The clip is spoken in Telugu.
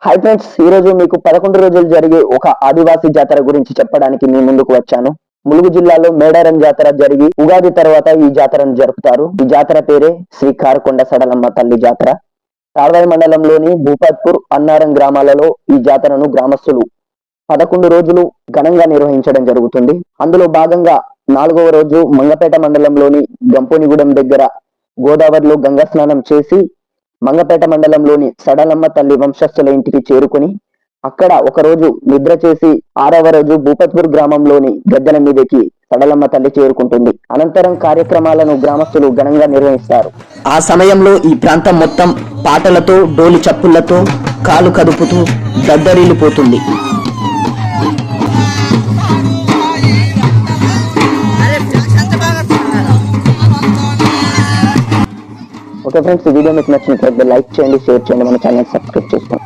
హాయ్ ఫ్రెండ్స్, ఈ రోజు మీకు 11 రోజులు జరిగే ఒక ఆదివాసీ జాతర గురించి చెప్పడానికి మీ ముందుకు వచ్చాను. ములుగు జిల్లాలో మేడారం జాతర జరిగి ఉగాది తర్వాత ఈ జాతరను జరుపుతారు. ఈ జాతర పేరే శ్రీ కారకొండ సడలమ్మ తల్లి జాతర. తాళ్వాయి మండలంలోని భూపత్పూర్, అన్నారం గ్రామాలలో ఈ జాతరను గ్రామస్తులు 11 రోజులు ఘనంగా నిర్వహించడం జరుగుతుంది. అందులో భాగంగా 4వ రోజు మంగపేట మండలంలోని గంపోనిగూడెం దగ్గర గోదావరిలో గంగా స్నానం చేసి మంగపేట మండలంలోని సడలమ్మ తల్లి వంశస్థుల ఇంటికి చేరుకుని అక్కడ ఒక రోజు నిద్ర చేసి 6వ రోజు భూపత్పూర్ గ్రామంలోని గద్దెల మీదకి సడలమ్మ తల్లి చేరుకుంటుంది. అనంతరం కార్యక్రమాలను గ్రామస్తులు ఘనంగా నిర్వహిస్తారు. ఆ సమయంలో ఈ ప్రాంతం మొత్తం పాటలతో, డోలు చప్పుళ్లతో, కాలు కదుపుతూ దద్దరిల్లిపోతుంది. ఓకే ఫ్రెండ్స్, ఈ వీడియో మీకు నచ్చినట్లయితే లైక్ చేయండి, షేర్ చేయండి, మన ఛానల్ సబ్స్క్రైబ్ చేసుకోండి.